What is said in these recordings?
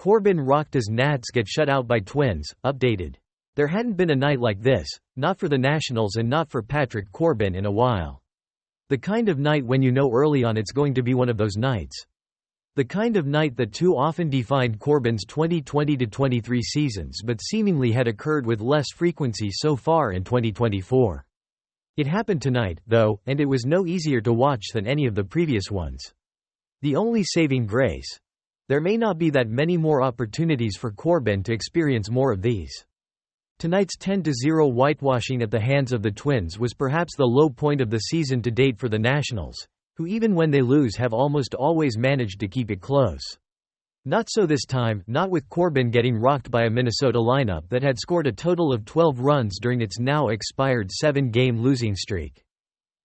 Corbin rocked as Nats get shut out by Twins, updated. There hadn't been a night like this, not for the Nationals and not for Patrick Corbin in a while. The kind of night when you know early on it's going to be one of those nights. The kind of night that too often defined Corbin's 2020-23 seasons but seemingly had occurred with less frequency so far in 2024. It happened tonight, though, and it was no easier to watch than any of the previous ones. The only saving grace? There may not be that many more opportunities for Corbin to experience more of these. Tonight's 10-0 whitewashing at the hands of the Twins was perhaps the low point of the season to date for the Nationals, who even when they lose have almost always managed to keep it close. Not so this time, not with Corbin getting rocked by a Minnesota lineup that had scored a total of 12 runs during its now expired 7-game losing streak.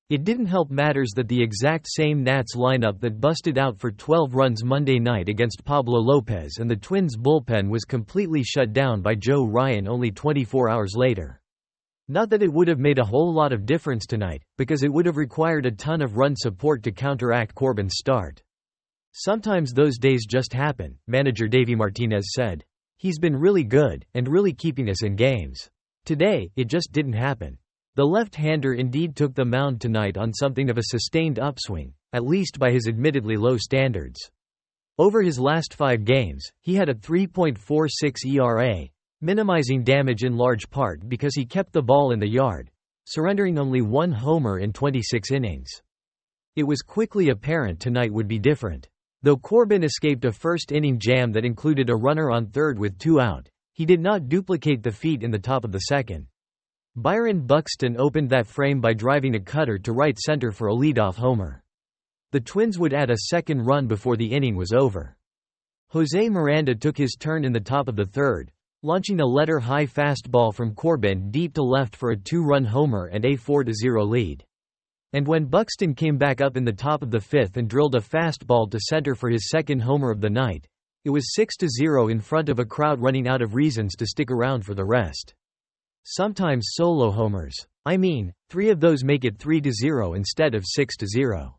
It didn't help matters that the exact same Nats lineup that busted out for 12 runs Monday night against Pablo Lopez and the Twins' bullpen was completely shut down by Joe Ryan only 24 hours later. Not that it would have made a whole lot of difference tonight, because it would have required a ton of run support to counteract Corbin's start. Sometimes those days just happen, manager Davey Martinez said. He's been really good, and really keeping us in games. Today, it just didn't happen. The left-hander indeed took the mound tonight on something of a sustained upswing, at least by his admittedly low standards. Over his last 5 games, he had a 3.46 ERA, minimizing damage in large part because he kept the ball in the yard, surrendering only 1 homer in 26 innings. It was quickly apparent tonight would be different. Though Corbin escaped a first-inning jam that included a runner on third with 2 out, he did not duplicate the feat in the top of the second. Byron Buxton opened that frame by driving a cutter to right center for a leadoff homer. The Twins would add a second run before the inning was over. Jose Miranda took his turn in the top of the third, launching a letter-high fastball from Corbin deep to left for a 2-run homer and a 4-0 lead. And when Buxton came back up in the top of the 5th and drilled a fastball to center for his second homer of the night, it was 6-0 in front of a crowd running out of reasons to stick around for the rest. Sometimes solo homers. 3 of those make it 3-0 instead of 6-0.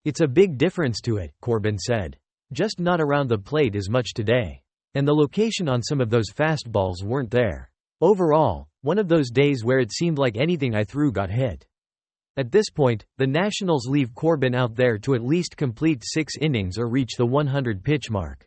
It's a big difference to it, Corbin said. Just not around the plate as much today. And the location on some of those fastballs weren't there. Overall, one of those days where it seemed like anything I threw got hit. At this point, the Nationals leave Corbin out there to at least complete 6 innings or reach the 100-pitch mark.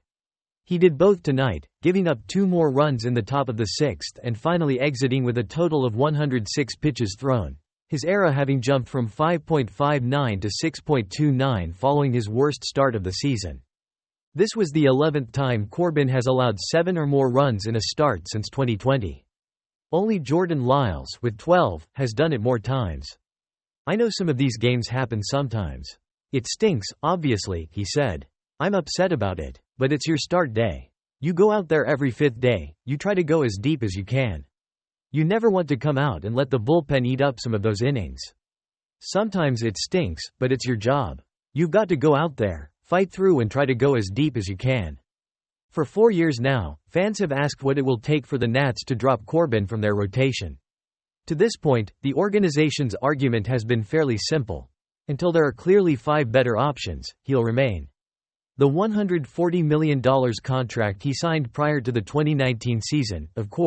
He did both tonight, giving up 2 more runs in the top of the 6th and finally exiting with a total of 106 pitches thrown, his ERA having jumped from 5.59 to 6.29 following his worst start of the season. This was the 11th time Corbin has allowed 7 or more runs in a start since 2020. Only Jordan Lyles, with 12, has done it more times. I know some of these games happen sometimes. It stinks, obviously, he said. I'm upset about it. But it's your start day. You go out there every 5th day, you try to go as deep as you can. You never want to come out and let the bullpen eat up some of those innings. Sometimes it stinks, but it's your job. You've got to go out there, fight through and try to go as deep as you can. For 4 years now, fans have asked what it will take for the Nats to drop Corbin from their rotation. To this point, the organization's argument has been fairly simple. Until there are clearly 5 better options, he'll remain. The $140 million contract he signed prior to the 2019 season, of course,